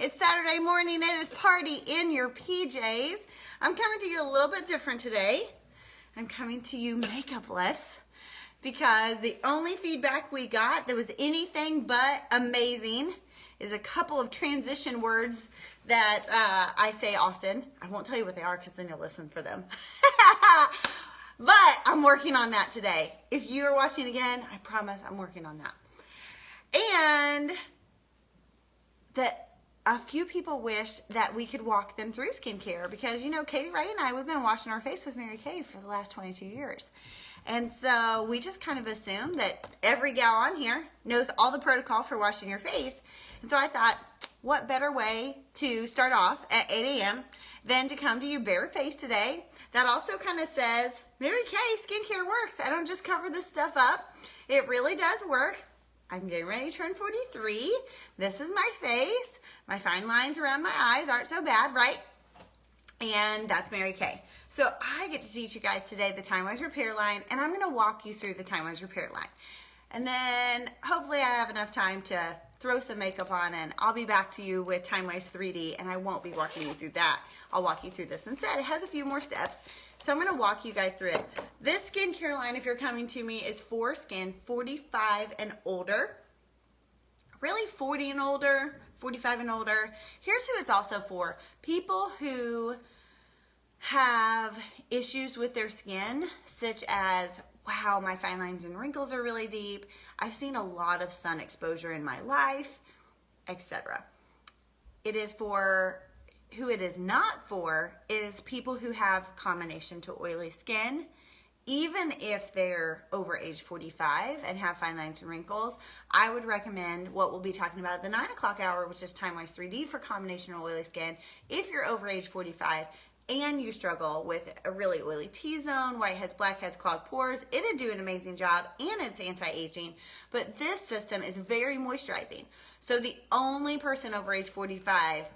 It's Saturday morning. It is party in your PJs. I'm coming to you a little bit different today. I'm coming to you makeupless because the only feedback we got that was anything but amazing is a couple of transition words that I say often. I won't tell you what they are because then you'll listen for them. But I'm working on that today. If you are watching again, I promise I'm working on that. And that a few people wish that we could walk them through skincare because, you know, Katie Ray and I, we've been washing our face with Mary Kay for the last 22 years. And so we just kind of assume that every gal on here knows all the protocol for washing your face. And so I thought, what better way to start off at 8 a.m. than to come to you barefaced today. That also kind of says, Mary Kay, skincare works. I don't just cover this stuff up. It really does work. I'm getting ready to turn 43. This is my face. My fine lines around my eyes aren't so bad, right? And that's Mary Kay. So I get to teach you guys today the Timewise Repair line, and I'm going to walk you through the Timewise Repair line. And then hopefully I have enough time to throw some makeup on, and I'll be back to you with Timewise 3D, and I won't be walking you through that. I'll walk you through this instead. It has a few more steps. So I'm going to walk you guys through it. This skincare line, if you're coming to me, is for skin 45 and older. Really 40 and older, 45 and older. Here's who it's also for. People who have issues with their skin, such as, wow, my fine lines and wrinkles are really deep. I've seen a lot of sun exposure in my life, etc. It is for who it is not for is people who have combination to oily skin, even if they're over age 45 and have fine lines and wrinkles. I would recommend what we'll be talking about at the 9 o'clock hour, which is Timewise 3D for combination or oily skin. If you're over age 45 and you struggle with a really oily T-zone, whiteheads, blackheads, clogged pores, it'll do an amazing job, and it's anti-aging. But this system is very moisturizing. So the only person over age 45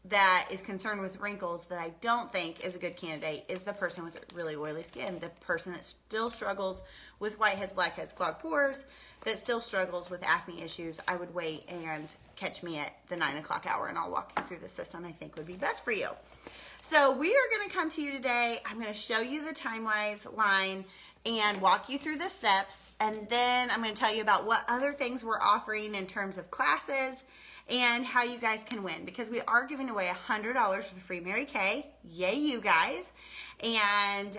that is concerned with wrinkles that I don't think is a good candidate is the person with really oily skin, the person that still struggles with whiteheads, blackheads, clogged pores, that still struggles with acne issues. I would wait and catch me at the 9 o'clock hour, and I'll walk you through the system I think would be best for you. So we are going to come to you today. I'm going to show you the Timewise line and walk you through the steps, and then I'm going to tell you about what other things we're offering in terms of classes and how you guys can win, because we are giving away $100 for the free Mary Kay. Yay, you guys. And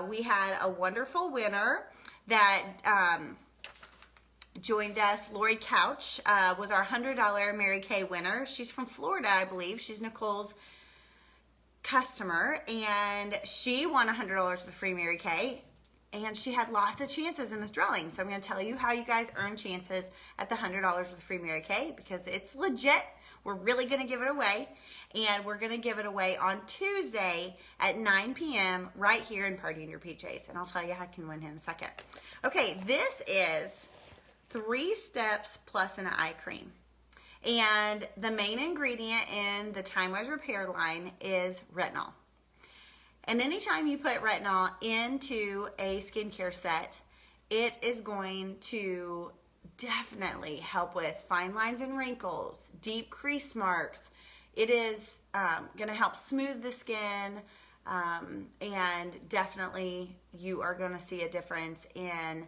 we had a wonderful winner that joined us. Lori Couch was our $100 Mary Kay winner. She's from Florida, I believe. She's Nicole's customer, and she won $100 for the free Mary Kay. And she had lots of chances in this drawing. So I'm going to tell you how you guys earn chances at the $100 with free Mary Kay, because it's legit. We're really going to give it away. And we're going to give it away on Tuesday at 9 p.m. right here in Party in Your PJs. And I'll tell you how you can win in a second. Okay, this is 3 steps plus an eye cream. And the main ingredient in the Timewise Repair line is retinol. And anytime you put retinol into a skincare set, it is going to definitely help with fine lines and wrinkles, deep crease marks. It is going to help smooth the skin, and definitely you are going to see a difference in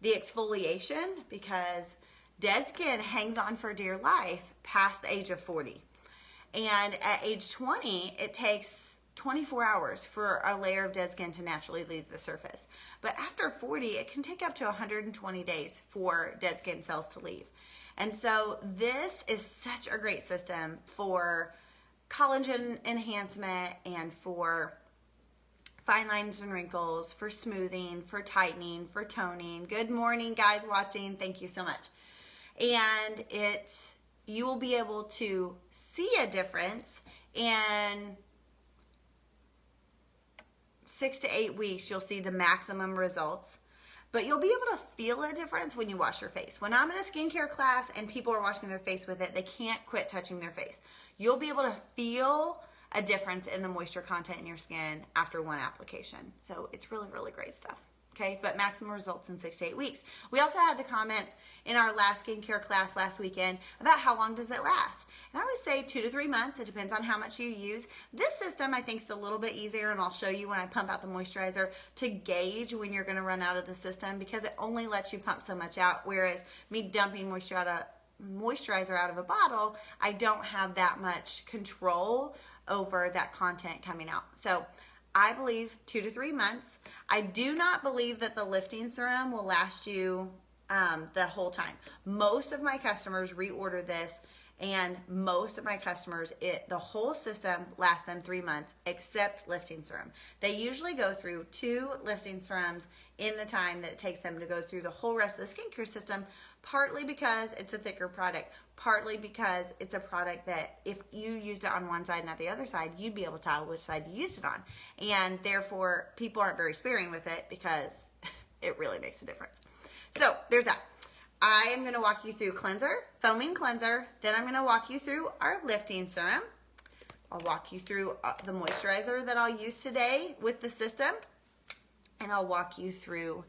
the exfoliation, because dead skin hangs on for dear life past the age of 40. And at age 20, it takes 24 hours for a layer of dead skin to naturally leave the surface. But after 40, it can take up to 120 days for dead skin cells to leave. And so this is such a great system for collagen enhancement and for fine lines and wrinkles, for smoothing, for tightening, for toning. Good morning, guys watching. Thank you so much. And you will be able to see a difference in 6 to 8 weeks. You'll see the maximum results, but you'll be able to feel a difference when you wash your face. When I'm in a skincare class and people are washing their face with it, they can't quit touching their face. You'll be able to feel a difference in the moisture content in your skin after one application. So it's really, really great stuff. Okay, but maximum results in 6 to 8 weeks. We also had the comments in our last skincare class last weekend about how long does it last. And I always say 2 to 3 months. It depends on how much you use. This system I think is a little bit easier, and I'll show you when I pump out the moisturizer to gauge when you're going to run out of the system, because it only lets you pump so much out, whereas me dumping moisturizer out of a bottle, I don't have that much control over that content coming out. So I believe 2 to 3 months. I do not believe that the lifting serum will last you the whole time. Most of my customers reorder this, and most of my customers, the whole system lasts them 3 months, except lifting serum. They usually go through 2 lifting serums in the time that it takes them to go through the whole rest of the skincare system, partly because it's a thicker product, partly because it's a product that if you used it on one side and not the other side, you'd be able to tell which side you used it on. And therefore, people aren't very sparing with it because it really makes a difference. So there's that. I am going to walk you through cleanser, foaming cleanser. Then I'm going to walk you through our lifting serum. I'll walk you through the moisturizer that I'll use today with the system. And I'll walk you through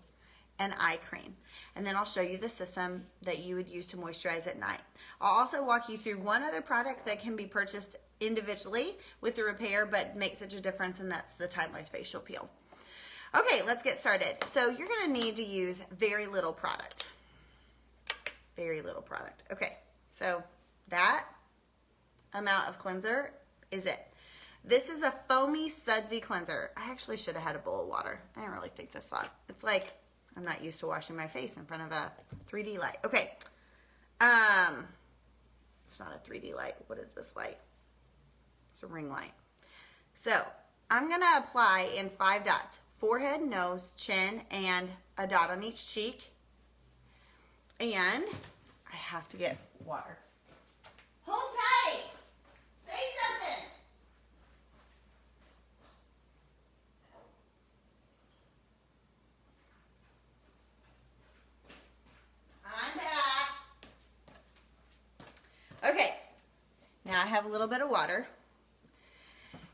an eye cream. And then I'll show you the system that you would use to moisturize at night. I'll also walk you through one other product that can be purchased individually with the repair, but makes such a difference, and that's the Timewise facial peel. Okay, let's get started. So you're going to need to use very little product. Very little product. Okay, so that amount of cleanser is it. This is a foamy, sudsy cleanser. I actually should have had a bowl of water. I didn't really think this thought. It's like I'm not used to washing my face in front of a 3D light. Okay. It's not a 3D light. What is this light? It's a ring light. So I'm going to apply in 5 dots. Forehead, nose, chin, and a dot on each cheek. And I have to get water. Hold tight. Say something. I'm back. Okay. Now I have a little bit of water.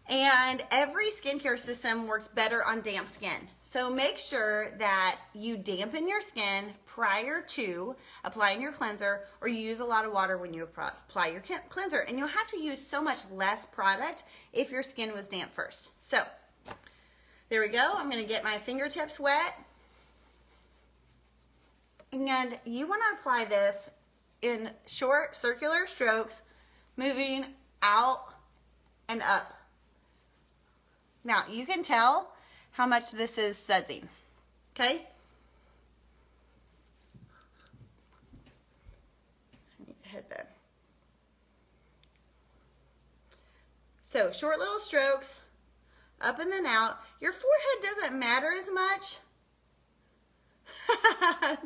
And every skincare system works better on damp skin. So make sure that you dampen your skin prior to applying your cleanser, or you use a lot of water when you apply your cleanser. And you'll have to use so much less product if your skin was damp first. So there we go. I'm going to get my fingertips wet. And you want to apply this in short circular strokes, moving out and up. Now, you can tell how much this is sudsing, okay? I need a headband. So, short little strokes, up and then out. Your forehead doesn't matter as much.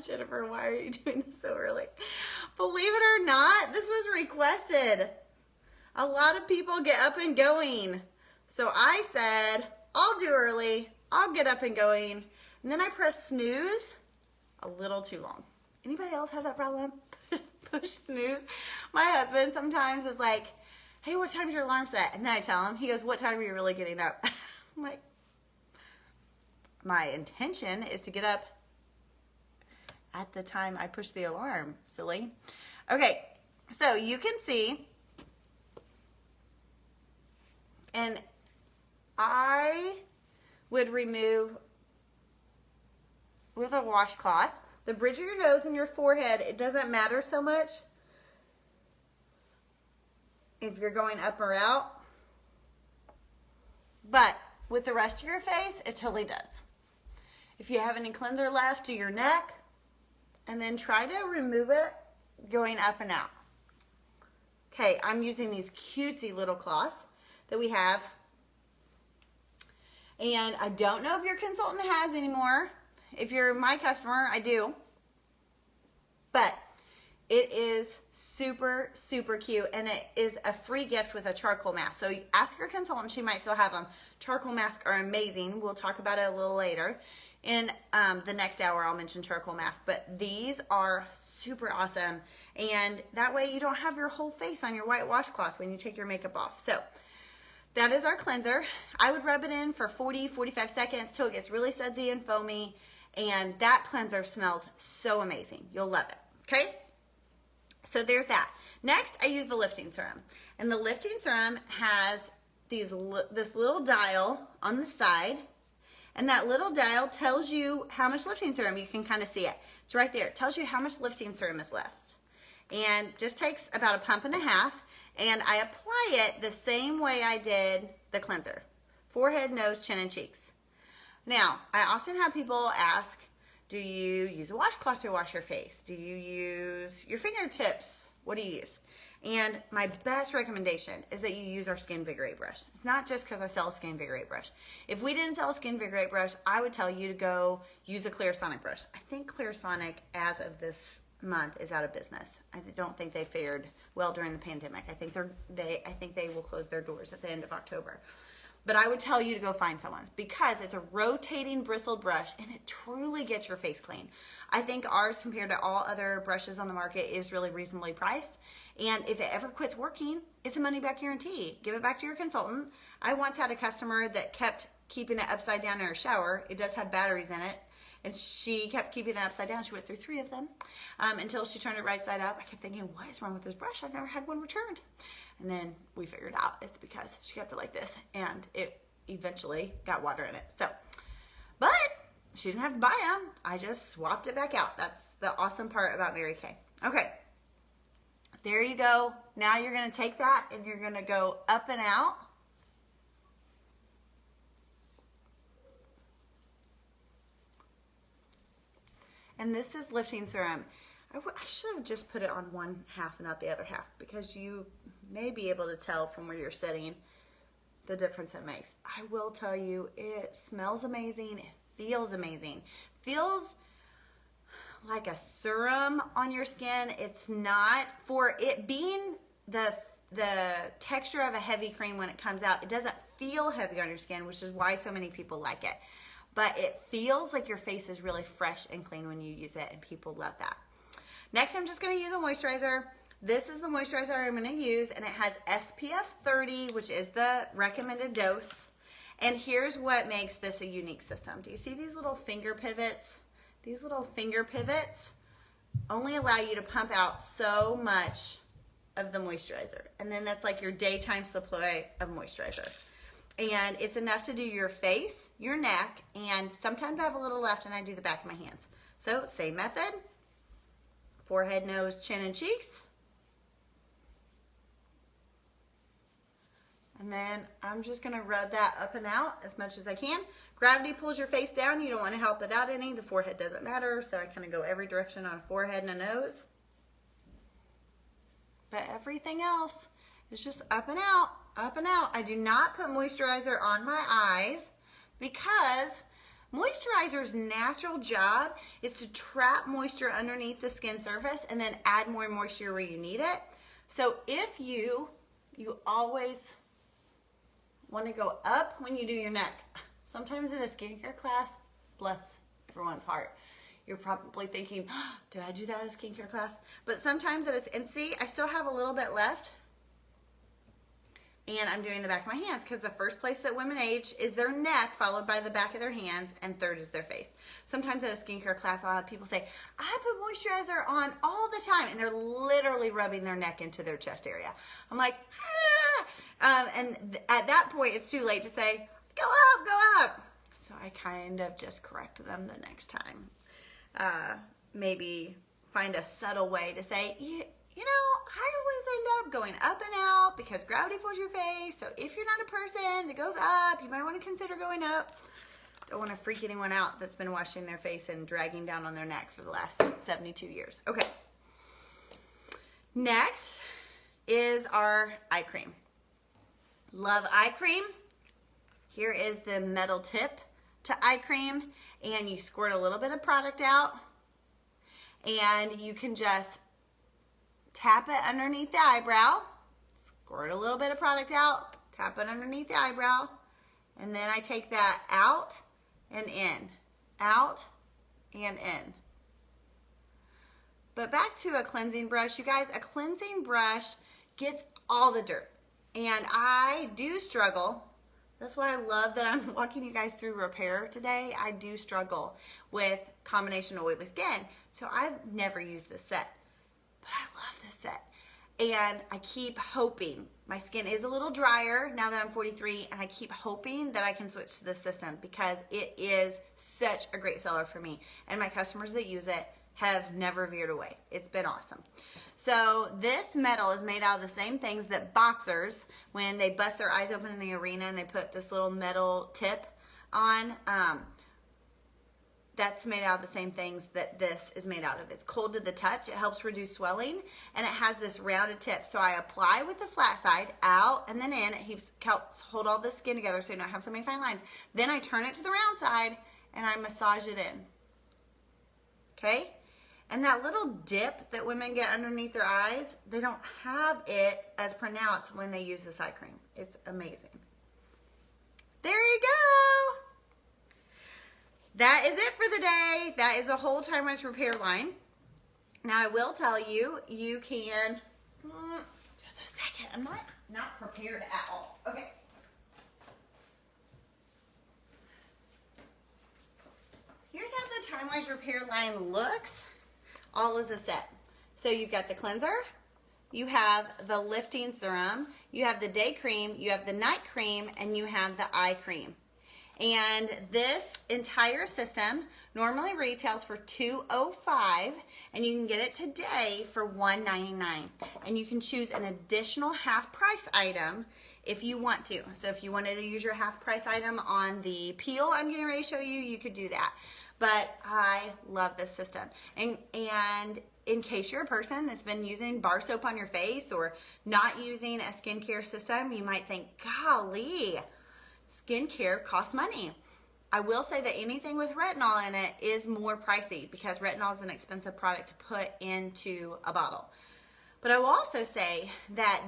Jennifer, why are you doing this so early? Believe it or not, this was requested. A lot of people get up and going. So I said, I'll do early, I'll get up and going, and then I press snooze a little too long. Anybody else have that problem? Push snooze. My husband sometimes is like, hey, what time's your alarm set? And then I tell him, he goes, what time are you really getting up? I'm like, my intention is to get up at the time I push the alarm, silly. Okay, so you can see, and I would remove with a washcloth the bridge of your nose and your forehead. It doesn't matter so much if you're going up or out, but with the rest of your face, it totally does. If you have any cleanser left, do your neck, and then try to remove it going up and out. Okay, I'm using these cutesy little cloths that we have. And I don't know if your consultant has anymore. If you're my customer, I do. But it is super, super cute. And it is a free gift with a charcoal mask. So you ask your consultant, she might still have them. Charcoal masks are amazing. We'll talk about it a little later. In the next hour, I'll mention charcoal masks. But these are super awesome. And that way you don't have your whole face on your white washcloth when you take your makeup off. So that is our cleanser. I would rub it in for 40, 45 seconds till it gets really sudsy and foamy. And that cleanser smells so amazing. You'll love it, okay? So there's that. Next, I use the lifting serum. And the lifting serum has this little dial on the side. And that little dial tells you how much lifting serum. You can kind of see it. It's right there. It tells you how much lifting serum is left. And just takes about a pump and a half. And I apply it the same way I did the cleanser. Forehead, nose, chin, and cheeks. Now, I often have people ask, do you use a washcloth to wash your face? Do you use your fingertips? What do you use? And my best recommendation is that you use our Skin Vigorate brush. It's not just because I sell a Skin Vigorate brush. If we didn't sell a Skin Vigorate brush, I would tell you to go use a Clarisonic brush. I think Clarisonic, as of this month, is out of business. I don't think they fared well during the pandemic. I think they will close their doors at the end of October. But I would tell you to go find someone because it's a rotating bristled brush and it truly gets your face clean. I think ours, compared to all other brushes on the market, is really reasonably priced. And if it ever quits working, it's a money back guarantee. Give it back to your consultant. I once had a customer that kept keeping it upside down in her shower. It does have batteries in it. And she kept keeping it upside down. She went through 3 of them until she turned it right side up. I kept thinking, what is wrong with this brush? I've never had one returned. And then we figured out it's because she kept it like this and it eventually got water in it. So, but she didn't have to buy them. I just swapped it back out. That's the awesome part about Mary Kay. Okay, there you go. Now you're going to take that and you're going to go up and out. And this is lifting serum. I should have just put it on one half and not the other half because you may be able to tell from where you're sitting the difference it makes. I will tell you, it smells amazing. It feels amazing. Feels like a serum on your skin. It's not, for it being the texture of a heavy cream when it comes out, it doesn't feel heavy on your skin, which is why so many people like it. But it feels like your face is really fresh and clean when you use it, and people love that. Next, I'm just going to use a moisturizer. This is the moisturizer I'm going to use, and it has SPF 30, which is the recommended dose. And here's what makes this a unique system. Do you see these little finger pivots? These little finger pivots only allow you to pump out so much of the moisturizer. And then that's like your daytime supply of moisturizer. And it's enough to do your face, your neck, and sometimes I have a little left and I do the back of my hands. So, same method. Forehead, nose, chin, and cheeks. And then I'm just going to rub that up and out as much as I can. Gravity pulls your face down. You don't want to help it out any. The forehead doesn't matter, so I kind of go every direction on a forehead and a nose. But everything else is just up and out, up and out. I do not put moisturizer on my eyes because moisturizer's natural job is to trap moisture underneath the skin surface and then add more moisture where you need it. So if you always want to go up when you do your neck. Sometimes in a skincare class, bless everyone's heart, you're probably thinking, oh, did I do that in a skincare class? But sometimes it is, and see, I still have a little bit left. And I'm doing the back of my hands because the first place that women age is their neck, followed by the back of their hands, and third is their face. Sometimes at a skincare class, I'll have people say, I put moisturizer on all the time, and they're literally rubbing their neck into their chest area. I'm like, ah! And at that point, it's too late to say, go up, go up. So I kind of just correct them the next time. Maybe find a subtle way to say, you know, I always end up going up and out because gravity pulls your face. So if you're not a person that goes up, you might want to consider going up. Don't want to freak anyone out that's been washing their face and dragging down on their neck for the last 72 years. Okay. Next is our eye cream. Love eye cream. Here is the metal tip to eye cream, and you squirt a little bit of product out, and you can just tap it underneath the eyebrow, squirt a little bit of product out, tap it underneath the eyebrow, and then I take that out and in, out and in. But back to a cleansing brush, you guys, a cleansing brush gets all the dirt. And I do struggle That's why I love that I'm walking you guys through repair today. I do struggle with combination oily skin, so I've never used this set, but I love this set. And I keep hoping, my skin is a little drier now that I'm 43, and I keep hoping that I can switch to this system because it is such a great seller for me. And my customers that use it have never veered away. It's been awesome. So this metal is made out of the same things that boxers, when they bust their eyes open in the arena and they put this little metal tip on, that's made out of the same things that this is made out of. It's cold to the touch, it helps reduce swelling, and it has this rounded tip. So I apply with the flat side, out and then in. It helps hold all the skin together so you don't have so many fine lines. Then I turn it to the round side and I massage it in. Okay? And that little dip that women get underneath their eyes, they don't have it as pronounced when they use this eye cream. It's amazing. There you go. That is it for the day. That is the whole Timewise Repair line. Now I will tell you, you can, just a second, I'm not prepared at all. Okay. Here's how the Timewise Repair line looks, all as a set. So you've got the cleanser, you have the lifting serum, you have the day cream, you have the night cream, and you have the eye cream. And this entire system normally retails for $205, and you can get it today for $199. And you can choose an additional half price item if you want to. So if you wanted to use your half price item on the peel I'm getting ready to show you, you could do that. But I love this system. And in case you're a person that's been using bar soap on your face or not using a skincare system, you might think, golly, skincare costs money. I will say that anything with retinol in it is more pricey because retinol is an expensive product to put into a bottle. But I will also say that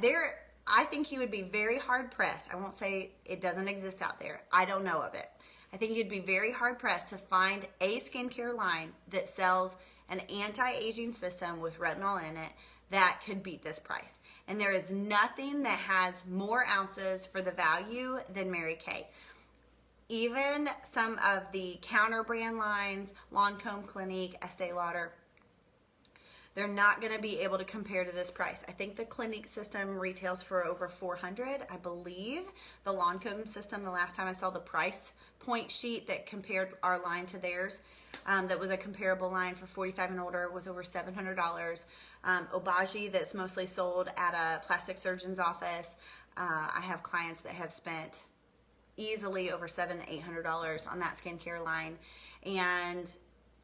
I think you would be very hard pressed. I won't say it doesn't exist out there. I don't know of it. I think you'd be very hard pressed to find a skincare line that sells an anti-aging system with retinol in it that could beat this price. And there is nothing that has more ounces for the value than Mary Kay. Even some of the counter brand lines, Lancome Clinique, Estee Lauder, they're not going to be able to compare to this price. I think the Clinique system retails for over $400. I believe the Lancome system, the last time I saw the price point sheet that compared our line to theirs, that was a comparable line for 45 and older, was over $700. Obagi, that's mostly sold at a plastic surgeon's office. I have clients that have spent easily over $700 to $800 on that skincare line, and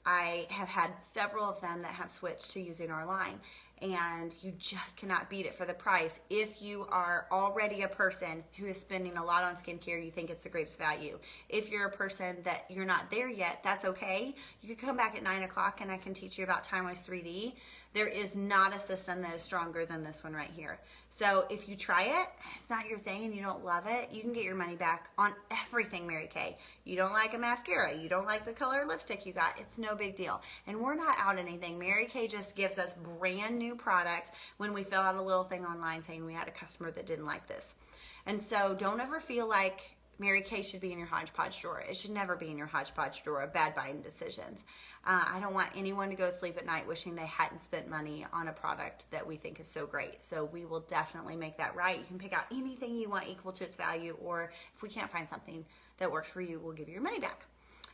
I have had several of them that have switched to using our line, and you just cannot beat it for the price. If you are already a person who is spending a lot on skincare, you think it's the greatest value. If you're a person that you're not there yet, that's okay. You can come back at 9 o'clock and I can teach you about Timewise 3D. There is not a system that is stronger than this one right here. So if you try it, it's not your thing and you don't love it, you can get your money back on everything Mary Kay. You don't like a mascara, you don't like the color lipstick you got, it's no big deal. And we're not out anything. Mary Kay just gives us brand new product when we fill out a little thing online saying we had a customer that didn't like this. And so don't ever feel like Mary Kay should be in your hodgepodge drawer. It should never be in your hodgepodge drawer of bad buying decisions. I don't want anyone to go to sleep at night wishing they hadn't spent money on a product that we think is so great. So we will definitely make that right. You can pick out anything you want equal to its value, or if we can't find something that works for you, we'll give you your money back.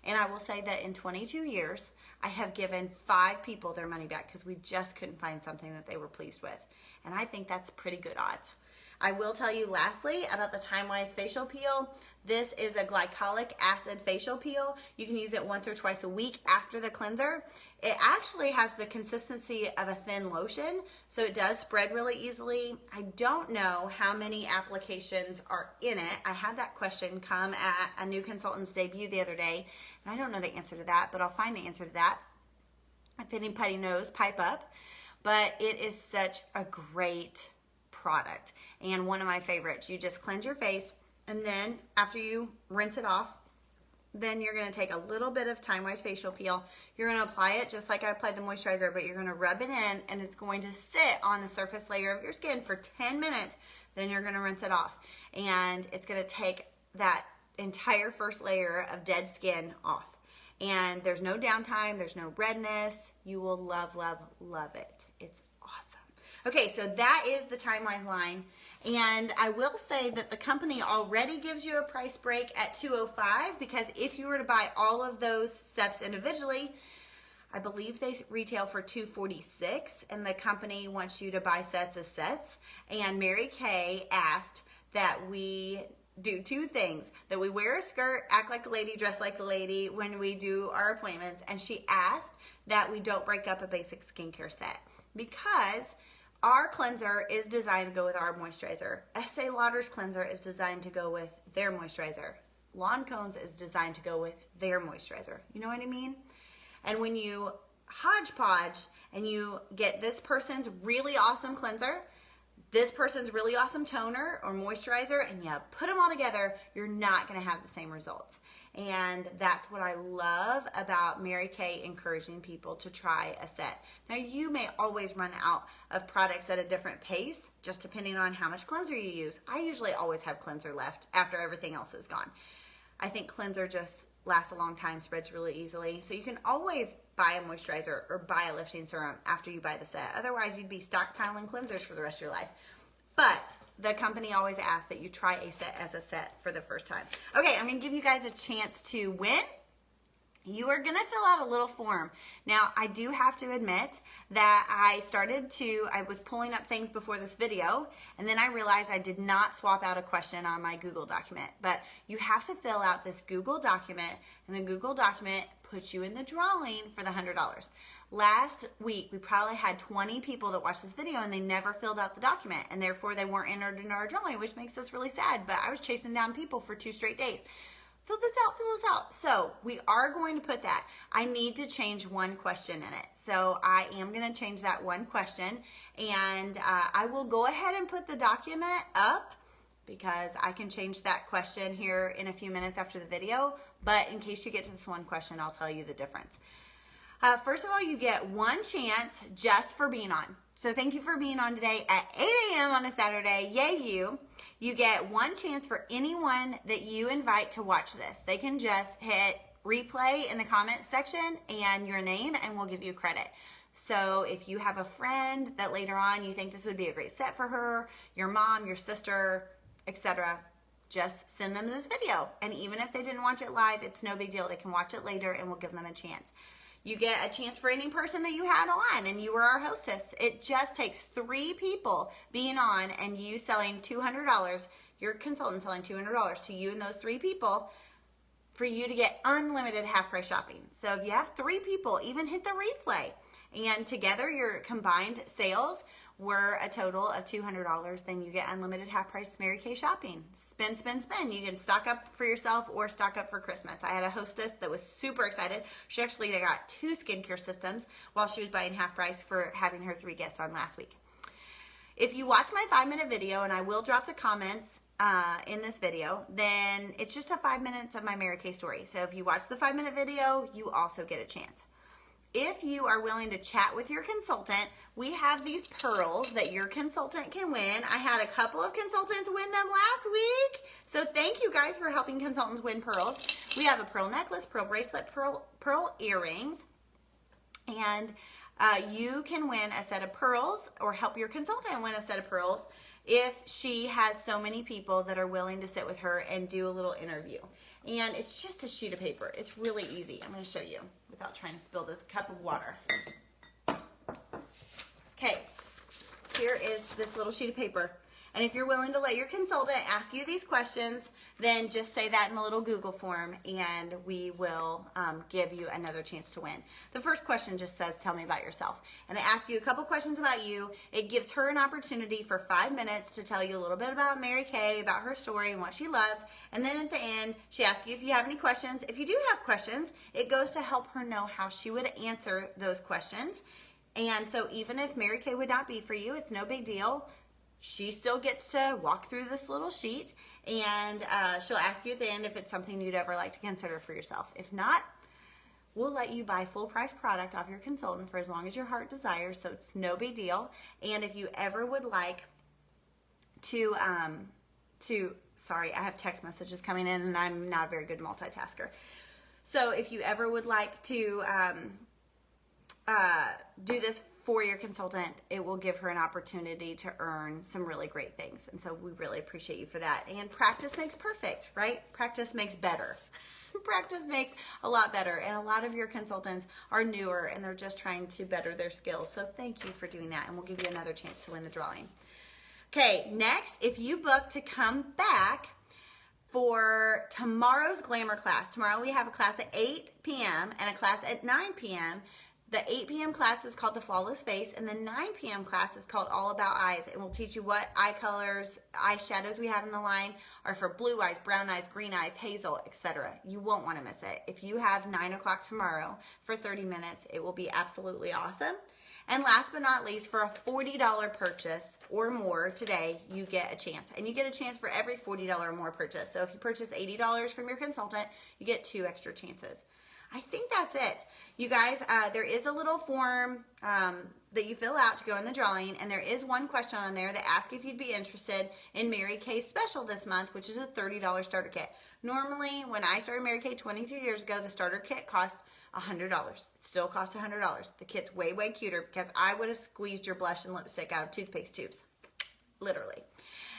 And I will say that in 22 years, I have given 5 people their money back because we just couldn't find something that they were pleased with. And I think that's pretty good odds. I will tell you lastly about the Timewise facial peel. This is a glycolic acid facial peel. You can use it once or twice a week after the cleanser. It actually has the consistency of a thin lotion, so it does spread really easily. I don't know how many applications are in it. I had that question come at a new consultant's debut the other day, and I don't know the answer to that, but I'll find the answer to that. If anybody knows, pipe up. But it is such a great product and one of my favorites. You just cleanse your face, and then after you rinse it off, then you're going to take a little bit of Timewise facial peel. You're going to apply it just like I applied the moisturizer, but you're going to rub it in, and it's going to sit on the surface layer of your skin for 10 minutes. Then you're going to rinse it off, and it's going to take that entire first layer of dead skin off. And there's no downtime, there's no redness. You will love, love, love it. It's awesome. Okay, so that is the Timewise line. And I will say that the company already gives you a price break at $205, because if you were to buy all of those steps individually, I believe they retail for $246, and the company wants you to buy sets as sets. And Mary Kay asked that we do two things: that we wear a skirt, act like a lady, dress like a lady when we do our appointments, and she asked that we don't break up a basic skincare set, because our cleanser is designed to go with our moisturizer. Estee Lauder's cleanser is designed to go with their moisturizer. Lancome's is designed to go with their moisturizer. You know what I mean? And when you hodgepodge and you get this person's really awesome cleanser, this person's really awesome toner or moisturizer, and you put them all together, you're not going to have the same results. And that's what I love about Mary Kay encouraging people to try a set. Now, you may always run out of products at a different pace, just depending on how much cleanser you use. I usually always have cleanser left after everything else is gone. I think cleanser just lasts a long time, spreads really easily. So you can always buy a moisturizer or buy a lifting serum after you buy the set. Otherwise, you'd be stockpiling cleansers for the rest of your life. But the company always asks that you try a set as a set for the first time. Okay, I'm going to give you guys a chance to win. You are going to fill out a little form. Now, I do have to admit that I was pulling up things before this video, and then I realized I did not swap out a question on my Google document. But you have to fill out this Google document, and the Google document puts you in the drawing for the $100. Last week, we probably had 20 people that watched this video, and they never filled out the document, and therefore they weren't entered in our drawing, which makes us really sad. But I was chasing down people for 2 straight days. Fill this out, fill this out. So we are going to put that. I need to change one question in it. So I am going to change that one question, and I will go ahead and put the document up, because I can change that question here in a few minutes after the video. But in case you get to this one question, I'll tell you the difference. First of all, you get one chance just for being on. So thank you for being on today at 8 a.m. on a Saturday. Yay, you. You get one chance for anyone that you invite to watch this. They can just hit replay in the comments section and your name, and we'll give you credit. So if you have a friend that later on you think this would be a great set for her, your mom, your sister, etc., just send them this video. And even if they didn't watch it live, it's no big deal. They can watch it later, and we'll give them a chance. You get a chance for any person that you had on and you were our hostess. It just takes 3 people being on and you selling $200, your consultant selling $200 to you and those 3 people, for you to get unlimited half-price shopping. So if you have 3 people, even hit the replay. And together your combined sales were a total of $200, then you get unlimited half-price Mary Kay shopping. Spend, spend, spend. You can stock up for yourself or stock up for Christmas. I had a hostess that was super excited. She actually got 2 skincare systems while she was buying half price for having her 3 guests on last week. If you watch my 5-minute video, and I will drop the comments in this video, then it's just a 5 minutes of my Mary Kay story. So if you watch the 5-minute video, you also get a chance. If you are willing to chat with your consultant, we have these pearls that your consultant can win. I had a couple of consultants win them last week. So thank you guys for helping consultants win pearls. We have a pearl necklace, pearl bracelet, pearl earrings. And you can win a set of pearls, or help your consultant win a set of pearls, if she has so many people that are willing to sit with her and do a little interview. And it's just a sheet of paper. It's really easy. I'm going to show you without trying to spill this cup of water. Okay, here is this little sheet of paper. And if you're willing to let your consultant ask you these questions, then just say that in the little Google form, and we will give you another chance to win. The first question just says, tell me about yourself. And I ask you a couple questions about you. It gives her an opportunity for 5 minutes to tell you a little bit about Mary Kay, about her story and what she loves. And then at the end, she asks you if you have any questions. If you do have questions, it goes to help her know how she would answer those questions. And so even if Mary Kay would not be for you, it's no big deal. She still gets to walk through this little sheet, and she'll ask you at the end if it's something you'd ever like to consider for yourself. If not, we'll let you buy full price product off your consultant for as long as your heart desires, so it's no big deal. And if you ever would like to sorry, I have text messages coming in and I'm not a very good multitasker. So if you ever would like to do this for your consultant, it will give her an opportunity to earn some really great things. And so we really appreciate you for that. And practice makes perfect, right? Practice makes better. Practice makes a lot better. And a lot of your consultants are newer and they're just trying to better their skills. So thank you for doing that. And we'll give you another chance to win the drawing. Okay, next, if you book to come back for tomorrow's Glamour class, tomorrow we have a class at 8 p.m. and a class at 9 p.m. The 8 p.m. class is called The Flawless Face, and the 9 p.m. class is called All About Eyes. It will teach you what eye colors, eyeshadows we have in the line are for blue eyes, brown eyes, green eyes, hazel, etc. You won't want to miss it. If you have 9 o'clock tomorrow for 30 minutes, it will be absolutely awesome. And last but not least, for a $40 purchase or more today, you get a chance. And you get a chance for every $40 or more purchase. So if you purchase $80 from your consultant, you get 2 extra chances. I think that's it. You guys, there is a little form that you fill out to go in the drawing, and there is one question on there that asks if you'd be interested in Mary Kay's special this month, which is a $30 starter kit. Normally, when I started Mary Kay 22 years ago, the starter kit cost $100. It still costs $100. The kit's way, way cuter because I would have squeezed your blush and lipstick out of toothpaste tubes. Literally.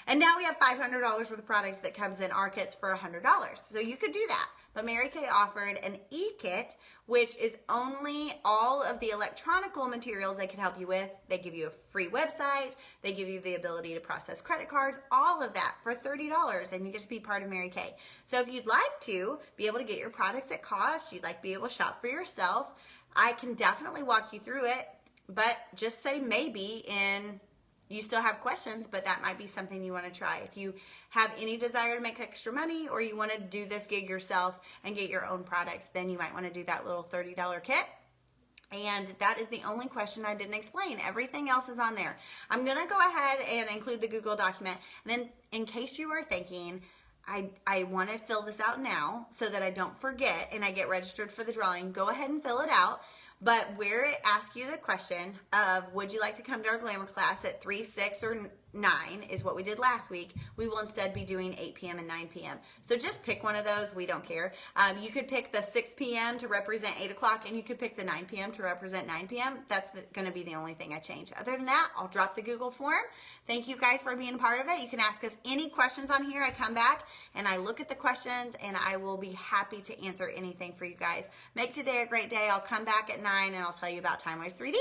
And now we have $500 worth of products that comes in our kits for $100. So you could do that. But Mary Kay offered an e-kit, which is only all of the electronical materials they can help you with. They give you a free website. They give you the ability to process credit cards, all of that for $30, and you get to be part of Mary Kay. So if you'd like to be able to get your products at cost, you'd like to be able to shop for yourself, I can definitely walk you through it, but just say maybe in... You still have questions, but that might be something you want to try. If you have any desire to make extra money or you want to do this gig yourself and get your own products, then you might want to do that little $30 kit. And that is the only question I didn't explain. Everything else is on there. I'm going to go ahead and include the Google document. And then in case you were thinking, I want to fill this out now so that I don't forget and I get registered for the drawing, go ahead and fill it out. But where it asks you the question of would you like to come to our Glamour class at 3, 6, or 9 is what we did last week, we will instead be doing 8 p.m. and 9 p.m. So just pick one of those. We don't care. You could pick the 6 p.m. to represent 8 o'clock, and you could pick the 9 p.m. to represent 9 p.m. That's going to be the only thing I change. Other than that, I'll drop the Google form. Thank you guys for being a part of it. You can ask us any questions on here. I come back and I look at the questions, and I will be happy to answer anything for you guys. Make today a great day. I'll come back at 9 and I'll tell you about Timewise 3D.